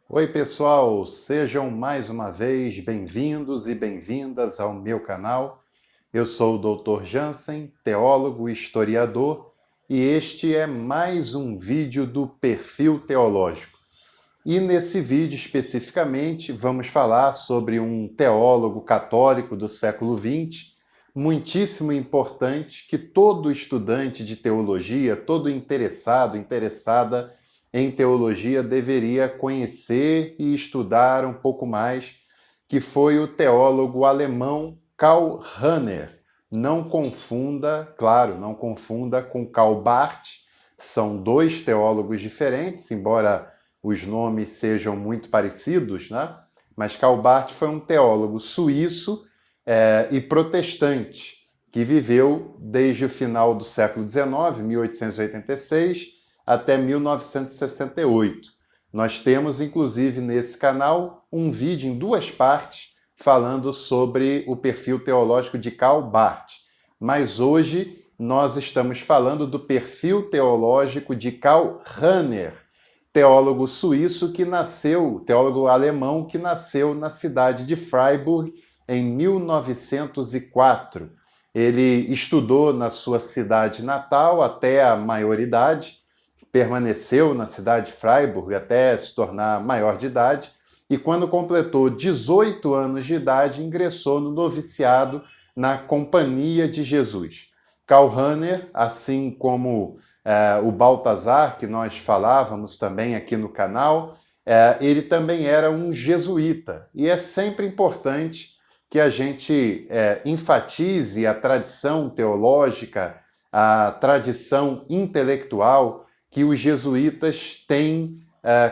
Oi, pessoal, sejam mais uma vez bem-vindos e bem-vindas ao meu canal. Eu sou o Dr. Jansen, teólogo e historiador, e este é mais um vídeo do Perfil Teológico. E nesse vídeo especificamente vamos falar sobre um teólogo católico do século XX, muitíssimo importante, que todo estudante de teologia, todo interessada em teologia deveria conhecer e estudar um pouco mais, que foi o teólogo alemão Karl Rahner. Não confunda, claro, não confunda com Karl Barth, são dois teólogos diferentes, embora os nomes sejam muito parecidos, né? Mas Karl Barth foi um teólogo suíço e protestante, que viveu desde o final do século XIX, 1886, até 1968. Nós temos, inclusive, nesse canal, um vídeo em duas partes falando sobre o perfil teológico de Karl Barth. Mas hoje nós estamos falando do perfil teológico de Karl Rahner, teólogo suíço que nasceu, teólogo alemão que nasceu na cidade de Freiburg em 1904. Ele estudou na sua cidade natal até a maioridade, permaneceu na cidade de Freiburg até se tornar maior de idade, e quando completou 18 anos de idade, ingressou no noviciado na Companhia de Jesus. Karl Rahner, assim como o Baltazar, que nós falávamos também aqui no canal, ele também era um jesuíta. E é sempre importante que a gente enfatize a tradição teológica, a tradição intelectual que os jesuítas têm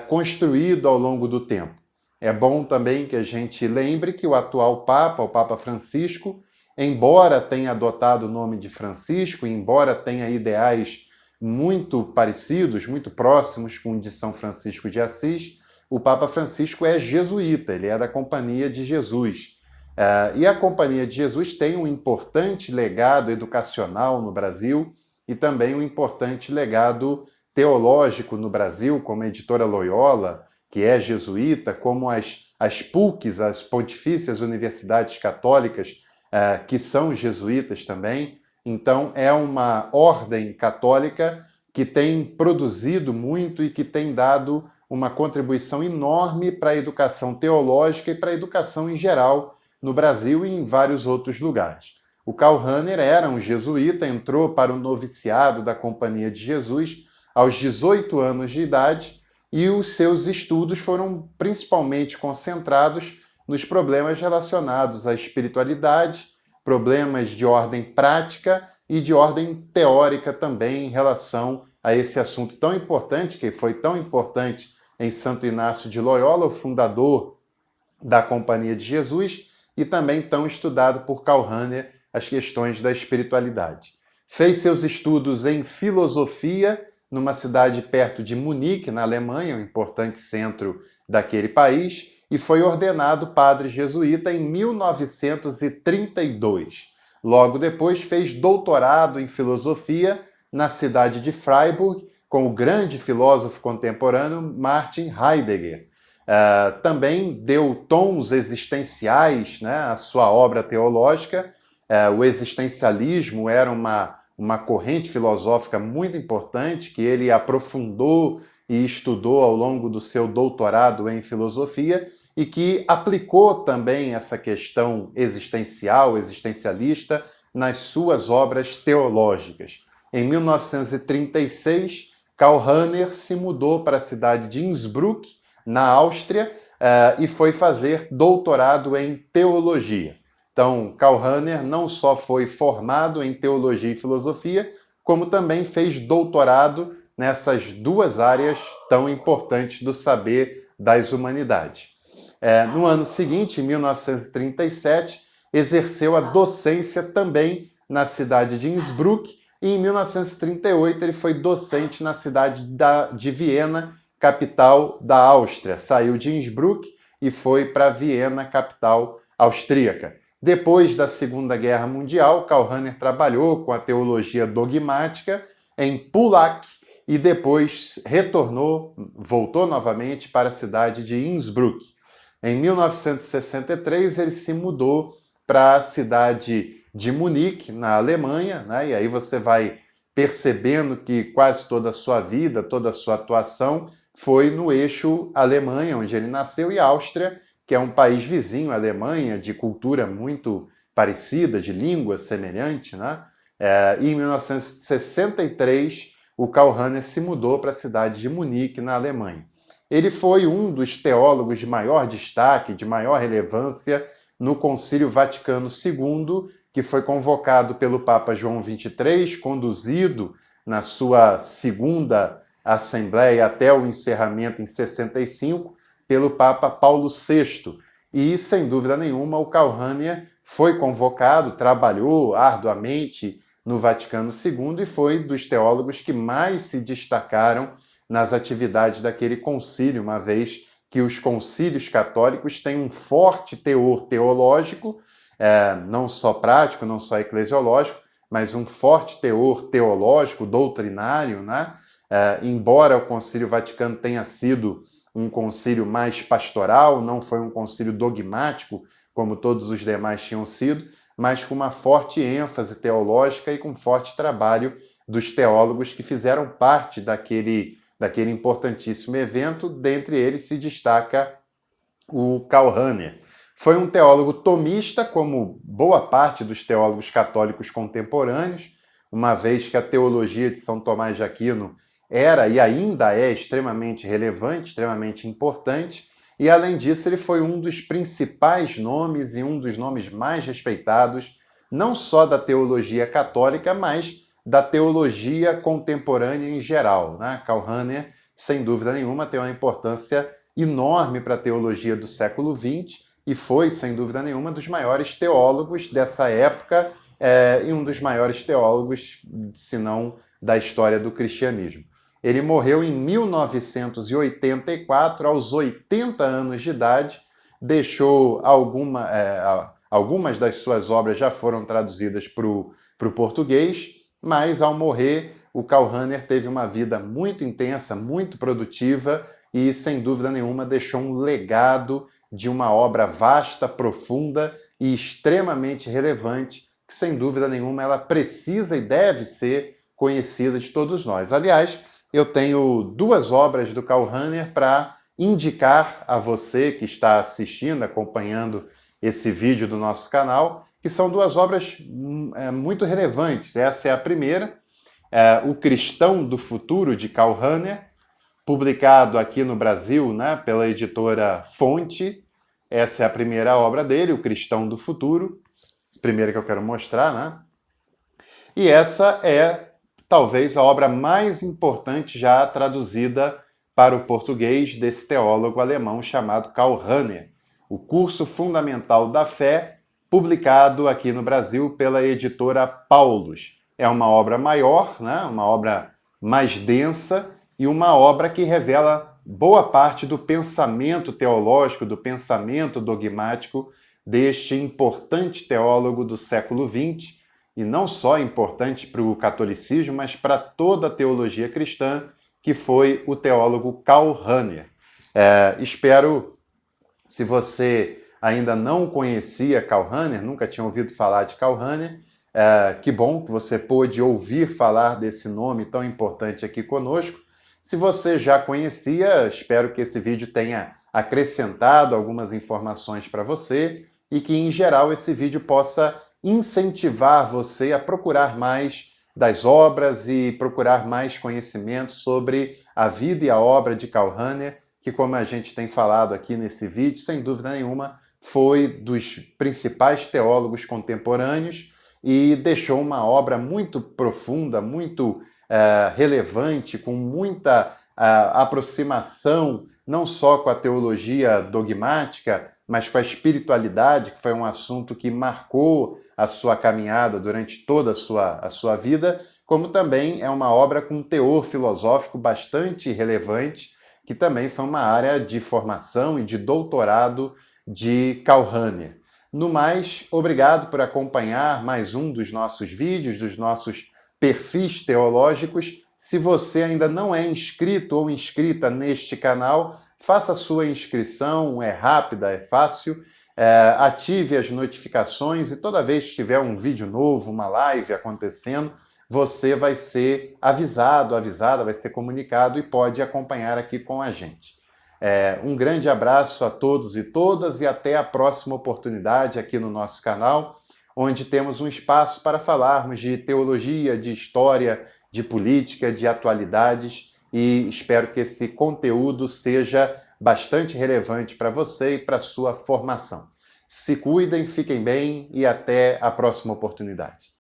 construído ao longo do tempo. É bom também que a gente lembre que o atual Papa, o Papa Francisco, embora tenha adotado o nome de Francisco, embora tenha ideais muito parecidos, muito próximos com o de São Francisco de Assis, o Papa Francisco é jesuíta, ele é da Companhia de Jesus. E a Companhia de Jesus tem um importante legado educacional no Brasil e também um importante legado teológico no Brasil, como a Editora Loyola, que é jesuíta, como as PUCs, as Pontifícias Universidades Católicas, que são jesuítas também. Então, é uma ordem católica que tem produzido muito e que tem dado uma contribuição enorme para a educação teológica e para a educação em geral no Brasil e em vários outros lugares. O Karl Rahner era um jesuíta, entrou para o noviciado da Companhia de Jesus aos 18 anos de idade e os seus estudos foram principalmente concentrados nos problemas relacionados à espiritualidade, problemas de ordem prática e de ordem teórica também em relação a esse assunto tão importante, que foi tão importante em Santo Inácio de Loyola, o fundador da Companhia de Jesus, e também tão estudado por Karl Rahner, as questões da espiritualidade. Fez seus estudos em filosofia numa cidade perto de Munique, na Alemanha, um importante centro daquele país, e foi ordenado padre jesuíta em 1932. Logo depois fez doutorado em filosofia na cidade de Freiburg, com o grande filósofo contemporâneo Martin Heidegger. Também deu tons existenciais, né, à sua obra teológica. O existencialismo era uma corrente filosófica muito importante que ele aprofundou e estudou ao longo do seu doutorado em filosofia e que aplicou também essa questão existencial, existencialista, nas suas obras teológicas. Em 1936, Karl Rahner se mudou para a cidade de Innsbruck, na Áustria, e foi fazer doutorado em teologia. Então, Karl Rahner não só foi formado em teologia e filosofia, como também fez doutorado nessas duas áreas tão importantes do saber das humanidades. No ano seguinte, em 1937, exerceu a docência também na cidade de Innsbruck, e em 1938 ele foi docente na cidade de Viena, capital da Áustria. Saiu de Innsbruck e foi para Viena, capital austríaca. Depois da Segunda Guerra Mundial, Karl Rahner trabalhou com a teologia dogmática em Pullack, e depois voltou novamente para a cidade de Innsbruck. Em 1963, ele se mudou para a cidade de Munique, na Alemanha, né? E aí você vai percebendo que quase toda a sua vida, toda a sua atuação foi no eixo Alemanha, onde ele nasceu, e Áustria, que é um país vizinho à Alemanha, de cultura muito parecida, de língua semelhante, né? E em 1963, o Karl Rahner se mudou para a cidade de Munique, na Alemanha. Ele foi um dos teólogos de maior destaque, de maior relevância no Concílio Vaticano II, que foi convocado pelo Papa João XXIII, conduzido na sua segunda Assembleia até o encerramento em 65, pelo Papa Paulo VI. E, sem dúvida nenhuma, o Karl Rahner foi convocado, trabalhou arduamente no Vaticano II e foi dos teólogos que mais se destacaram nas atividades daquele concílio, uma vez que os concílios católicos têm um forte teor teológico, não só prático, não só eclesiológico, mas um forte teor teológico, doutrinário, né? Embora o Concílio Vaticano tenha sido um concílio mais pastoral, não foi um concílio dogmático, como todos os demais tinham sido, mas com uma forte ênfase teológica e com forte trabalho dos teólogos que fizeram parte daquele importantíssimo evento. Dentre eles se destaca o Karl Rahner. Foi um teólogo tomista, como boa parte dos teólogos católicos contemporâneos, uma vez que a teologia de São Tomás de Aquino era e ainda é extremamente relevante, extremamente importante, e além disso ele foi um dos principais nomes e um dos nomes mais respeitados, não só da teologia católica, mas da teologia contemporânea em geral, né? Karl Rahner, sem dúvida nenhuma, tem uma importância enorme para a teologia do século XX e foi, sem dúvida nenhuma, dos maiores teólogos dessa época e um dos maiores teólogos, se não da história do cristianismo. Ele morreu em 1984, aos 80 anos de idade, deixou algumas das suas obras já foram traduzidas para o português, mas ao morrer, o Karl Rahner teve uma vida muito intensa, muito produtiva e, sem dúvida nenhuma, deixou um legado de uma obra vasta, profunda e extremamente relevante, que, sem dúvida nenhuma, ela precisa e deve ser conhecida de todos nós. Aliás, eu tenho duas obras do Karl Rahner para indicar a você que está assistindo, acompanhando esse vídeo do nosso canal, que são duas obras muito relevantes. Essa é a primeira, O Cristão do Futuro, de Karl Rahner, publicado aqui no Brasil, né, pela editora Fonte. Essa é a primeira obra dele, O Cristão do Futuro, primeira que eu quero mostrar, né? E essa é talvez a obra mais importante já traduzida para o português desse teólogo alemão chamado Karl Rahner, O Curso Fundamental da Fé, publicado aqui no Brasil pela editora Paulus. É uma obra maior, né? Uma obra mais densa e uma obra que revela boa parte do pensamento teológico, do pensamento dogmático deste importante teólogo do século XX, e não só importante para o catolicismo, mas para toda a teologia cristã, que foi o teólogo Karl Rahner. Espero, se você ainda não conhecia Karl Rahner, nunca tinha ouvido falar de Karl Rahner, que bom que você pôde ouvir falar desse nome tão importante aqui conosco. Se você já conhecia, espero que esse vídeo tenha acrescentado algumas informações para você e que, em geral, esse vídeo possa incentivar você a procurar mais das obras e procurar mais conhecimento sobre a vida e a obra de Karl Rahner, que, como a gente tem falado aqui nesse vídeo, sem dúvida nenhuma, foi dos principais teólogos contemporâneos e deixou uma obra muito profunda, muito relevante, com muita aproximação, não só com a teologia dogmática, mas com a espiritualidade, que foi um assunto que marcou a sua caminhada durante toda a sua vida, como também é uma obra com um teor filosófico bastante relevante, que também foi uma área de formação e de doutorado de Karl Rahner. No mais, obrigado por acompanhar mais um dos nossos vídeos, dos nossos perfis teológicos, Se você ainda não é inscrito ou inscrita neste canal, faça a sua inscrição, é rápida, é fácil. Ative as notificações e toda vez que tiver um vídeo novo, uma live acontecendo, você vai ser avisado, avisada, vai ser comunicado e pode acompanhar aqui com a gente. Um grande abraço a todos e todas e até a próxima oportunidade aqui no nosso canal, onde temos um espaço para falarmos de teologia, de história, de política, de atualidades, e espero que esse conteúdo seja bastante relevante para você e para a sua formação. Se cuidem, fiquem bem e até a próxima oportunidade.